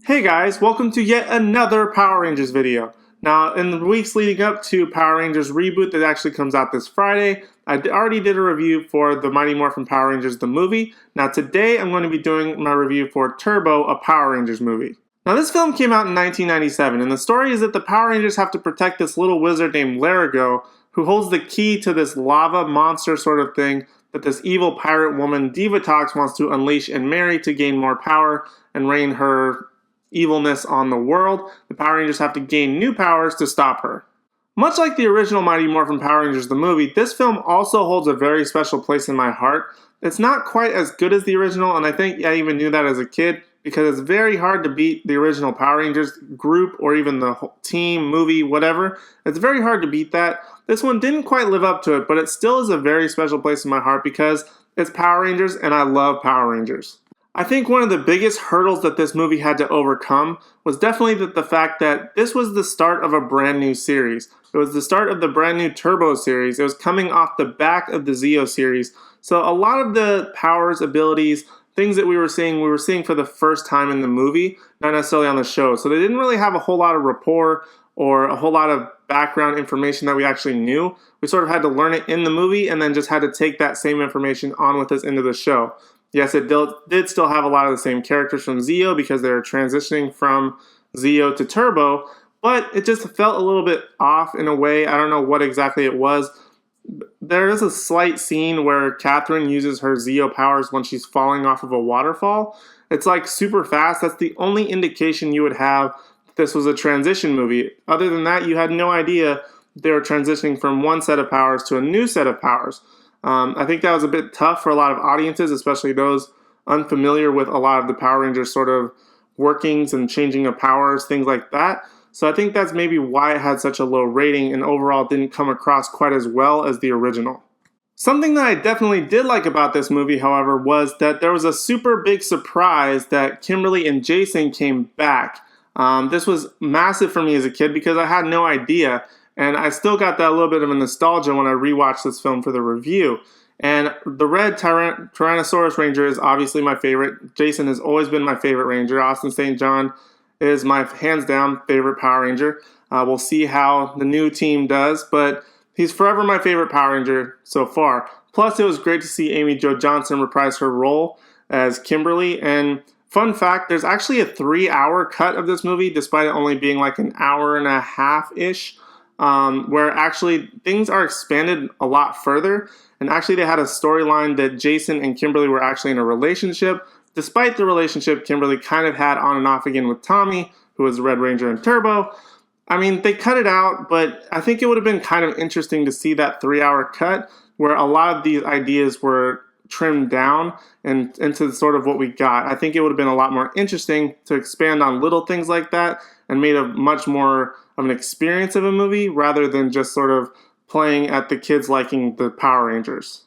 Hey guys, welcome to yet another Power Rangers video. Now, in the weeks leading up to Power Rangers reboot that actually comes out this Friday, I already did a review for the Mighty Morphin Power Rangers the movie. Now today I'm going to be doing my review for Turbo, a Power Rangers movie. Now this film came out in 1997, and the story is that the Power Rangers have to protect this little wizard named Larigo, who holds the key to this lava monster sort of thing that this evil pirate woman Divatox wants to unleash and marry to gain more power and reign her evilness on the world. The Power Rangers have to gain new powers to stop her. Much like the original Mighty Morphin Power Rangers the movie, this film also holds a very special place in my heart. It's not quite as good as the original, and I think I even knew that as a kid, because it's very hard to beat the original Power Rangers group or even the whole team, movie, whatever. It's very hard to beat that. This one didn't quite live up to it, but it still is a very special place in my heart because it's Power Rangers and I love Power Rangers. I think one of the biggest hurdles that this movie had to overcome was definitely the fact that this was the start of a brand new series. It was the start of the brand new Turbo series. It was coming off the back of the Zeo series. So a lot of the powers, abilities, things that we were seeing for the first time in the movie, not necessarily on the show. So they didn't really have a whole lot of rapport or a whole lot of background information that we actually knew. We sort of had to learn it in the movie and then just had to take that same information on with us into the show. Yes, it did still have a lot of the same characters from Zeo because they were transitioning from Zeo to Turbo, but it just felt a little bit off in a way. I don't know what exactly it was. There is a slight scene where Catherine uses her Zeo powers when she's falling off of a waterfall. It's like super fast. That's the only indication you would have that this was a transition movie. Other than that, you had no idea they were transitioning from one set of powers to a new set of powers. I think that was a bit tough for a lot of audiences, especially those unfamiliar with a lot of the Power Rangers sort of workings and changing of powers, things like that. So I think that's maybe why it had such a low rating and overall didn't come across quite as well as the original. Something that I definitely did like about this movie, however, was that there was a super big surprise that Kimberly and Jason came back. This was massive for me as a kid because I had no idea. And I still got that little bit of a nostalgia when I rewatched this film for the review. And the red Tyrannosaurus Ranger is obviously my favorite. Jason has always been my favorite Ranger. Austin St. John is my hands down favorite Power Ranger. We'll see how the new team does, but he's forever my favorite Power Ranger so far. Plus, it was great to see Amy Jo Johnson reprise her role as Kimberly. And fun fact, there's actually a 3-hour cut of this movie, despite it only being like an hour and a half-ish. Where actually things are expanded a lot further, and actually they had a storyline that Jason and Kimberly were actually in a relationship, despite the relationship Kimberly kind of had on and off again with Tommy, who was the Red Ranger in Turbo. I mean, they cut it out, but I think it would have been kind of interesting to see that 3-hour cut where a lot of these ideas were trimmed down and into sort of what we got. I think it would have been a lot more interesting to expand on little things like that and made a much more of an experience of a movie rather than just sort of playing at the kids liking the Power Rangers.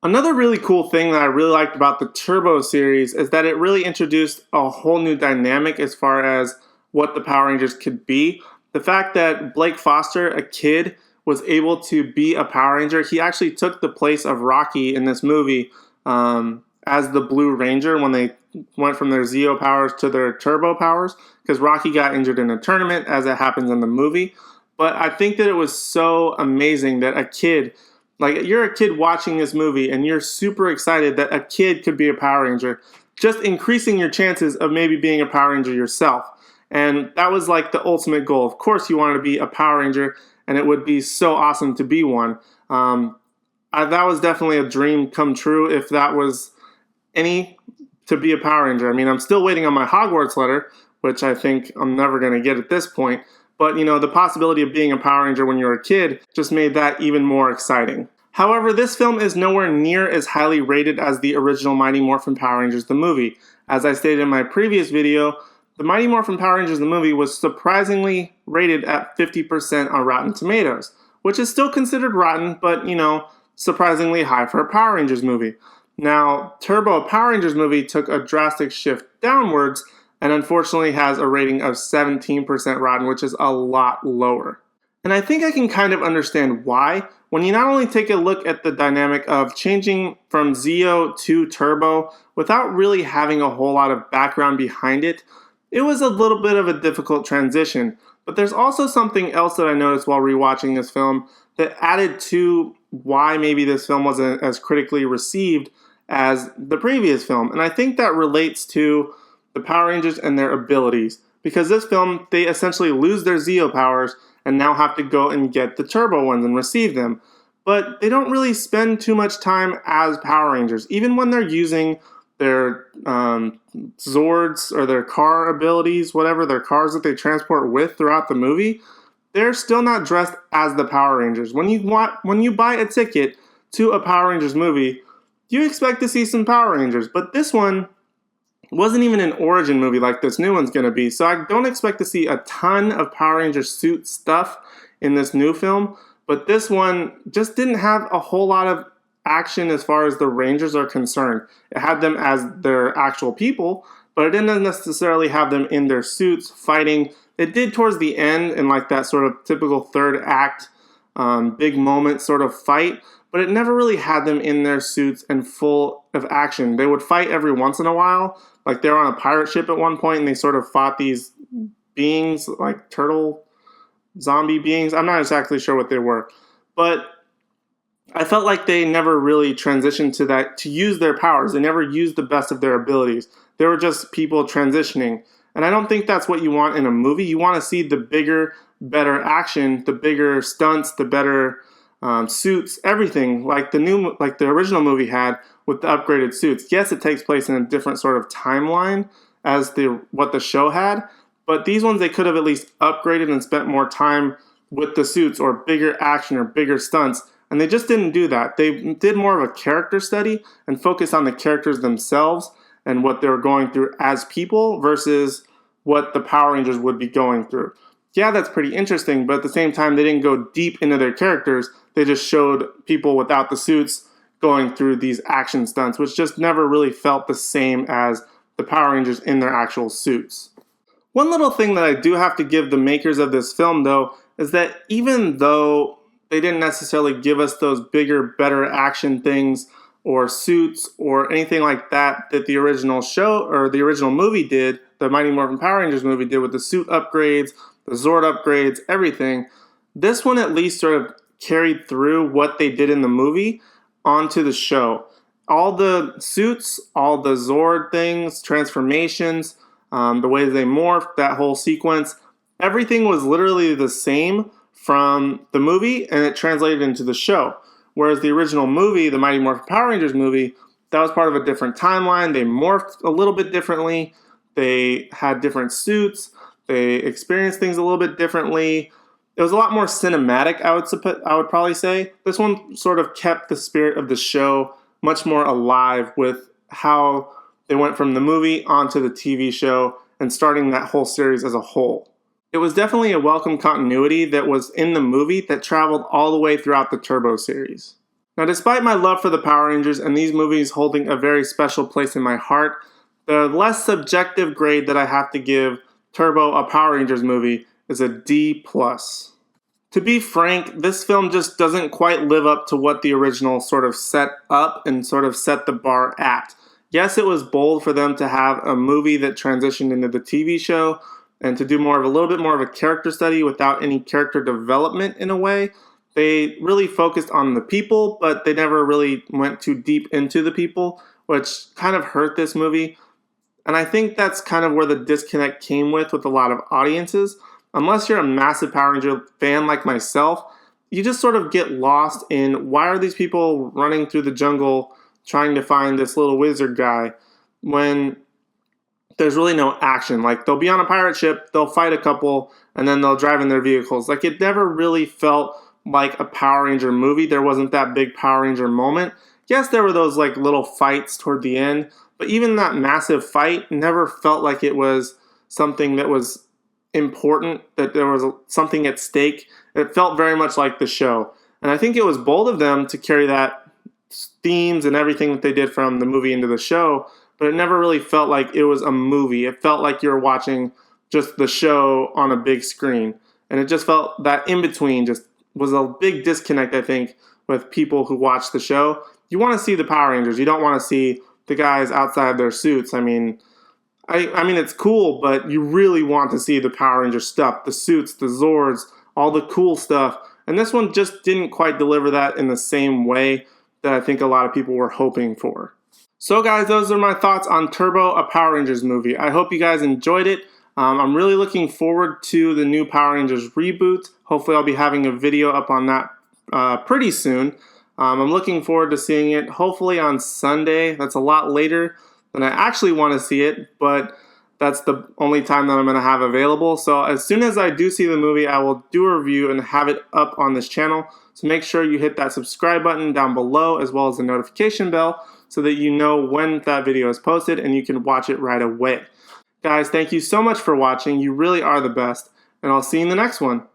Another really cool thing that I really liked about the Turbo series is that it really introduced a whole new dynamic as far as what the Power Rangers could be. The fact that Blake Foster, a kid, was able to be a Power Ranger. He actually took the place of Rocky in this movie as the Blue Ranger when they went from their Zeo powers to their Turbo powers, because Rocky got injured in a tournament, as it happens in the movie. But I think that it was so amazing that a kid, like you're a kid watching this movie and you're super excited that a kid could be a Power Ranger, just increasing your chances of maybe being a Power Ranger yourself. And that was like the ultimate goal. Of course you wanted to be a Power Ranger, and it would be so awesome to be one. That was definitely a dream come true if that was to be a Power Ranger. I mean, I'm still waiting on my Hogwarts letter, which I think I'm never going to get at this point. But, you know, the possibility of being a Power Ranger when you're a kid just made that even more exciting. However, this film is nowhere near as highly rated as the original Mighty Morphin Power Rangers the movie. As I stated in my previous video, the Mighty Morphin Power Rangers the movie was surprisingly rated at 50% on Rotten Tomatoes, which is still considered rotten, but, you know, surprisingly high for a Power Rangers movie. Now, Turbo Power Rangers movie took a drastic shift downwards and unfortunately has a rating of 17% rotten, which is a lot lower. And I think I can kind of understand why. When you not only take a look at the dynamic of changing from Zeo to Turbo without really having a whole lot of background behind it, it was a little bit of a difficult transition. But there's also something else that I noticed while rewatching this film that added to why maybe this film wasn't as critically received as the previous film. And I think that relates to the Power Rangers and their abilities. Because this film, they essentially lose their Zeo powers and now have to go and get the Turbo ones and receive them. But they don't really spend too much time as Power Rangers. Even when they're using their Zords or their car abilities, whatever, their cars that they transport with throughout the movie, they're still not dressed as the Power Rangers. When you buy a ticket to a Power Rangers movie, you expect to see some Power Rangers. But this one wasn't even an origin movie like this new one's going to be. So I don't expect to see a ton of Power Ranger suit stuff in this new film. But this one just didn't have a whole lot of action as far as the Rangers are concerned. It had them as their actual people, but it didn't necessarily have them in their suits fighting. It did towards the end in like that sort of typical third act, big moment sort of fight, but it never really had them in their suits and full of action. They would fight every once in a while. Like they were on a pirate ship at one point and they sort of fought these beings, like turtle zombie beings. I'm not exactly sure what they were, but I felt like they never really transitioned to that, to use their powers. They never used the best of their abilities. They were just people transitioning. And I don't think that's what you want in a movie. You want to see the bigger, better action, the bigger stunts, the better suits, everything like the original movie had with the upgraded suits. Yes, it takes place in a different sort of timeline as what the show had, but these ones they could have at least upgraded and spent more time with the suits or bigger action or bigger stunts. And they just didn't do that. They did more of a character study and focus on the characters themselves and what they were going through as people versus what the Power Rangers would be going through. Yeah, that's pretty interesting, but at the same time, they didn't go deep into their characters. They just showed people without the suits going through these action stunts, which just never really felt the same as the Power Rangers in their actual suits. One little thing that I do have to give the makers of this film, though, is that even though they didn't necessarily give us those bigger, better action things or suits or anything like that the original show or the original movie did, the Mighty Morphin Power Rangers movie did with the suit upgrades, the Zord upgrades, everything. This one at least sort of carried through what they did in the movie onto the show. All the suits, all the Zord things, transformations, the way they morphed, that whole sequence, everything was literally the same from the movie, and it translated into the show. Whereas the original movie, the Mighty Morphin Power Rangers movie, that was part of a different timeline. They morphed a little bit differently. They had different suits. They experienced things a little bit differently. It was a lot more cinematic, I would probably say. This one sort of kept the spirit of the show much more alive with how they went from the movie onto the TV show and starting that whole series as a whole. It was definitely a welcome continuity that was in the movie that traveled all the way throughout the Turbo series. Now, despite my love for the Power Rangers and these movies holding a very special place in my heart, the less subjective grade that I have to give Turbo, a Power Rangers movie, is a D+. To be frank, this film just doesn't quite live up to what the original sort of set up and sort of set the bar at. Yes, it was bold for them to have a movie that transitioned into the TV show, and to do a little bit more of a character study without any character development in a way. They really focused on the people, but they never really went too deep into the people, which kind of hurt this movie. And I think that's kind of where the disconnect came with a lot of audiences. Unless you're a massive Power Ranger fan like myself, you just sort of get lost in why are these people running through the jungle trying to find this little wizard guy when there's really no action. Like, they'll be on a pirate ship, they'll fight a couple, and then they'll drive in their vehicles. Like, it never really felt like a Power Ranger movie. There wasn't that big Power Ranger moment. Yes, there were those like little fights toward the end, but even that massive fight never felt like it was something that was important, that there was something at stake. It felt very much like the show. And I think it was bold of them to carry that themes and everything that they did from the movie into the show, but it never really felt like it was a movie. It felt like you were watching just the show on a big screen. And it just felt that in between just was a big disconnect, I think, with people who watch the show. You want to see the Power Rangers. You don't want to see the guys outside their suits. I mean, I mean, it's cool, but you really want to see the Power Ranger stuff, the suits, the Zords, all the cool stuff. And this one just didn't quite deliver that in the same way that I think a lot of people were hoping for. So guys, those are my thoughts on Turbo, a Power Rangers movie. I hope you guys enjoyed it. I'm really looking forward to the new Power Rangers reboot. Hopefully I'll be having a video up on that pretty soon. I'm looking forward to seeing it, hopefully on Sunday. That's a lot later than I actually want to see it, but that's the only time that I'm going to have available. So as soon as I do see the movie, I will do a review and have it up on this channel. So make sure you hit that subscribe button down below as well as the notification bell so that you know when that video is posted and you can watch it right away. Guys, thank you so much for watching. You really are the best, and I'll see you in the next one.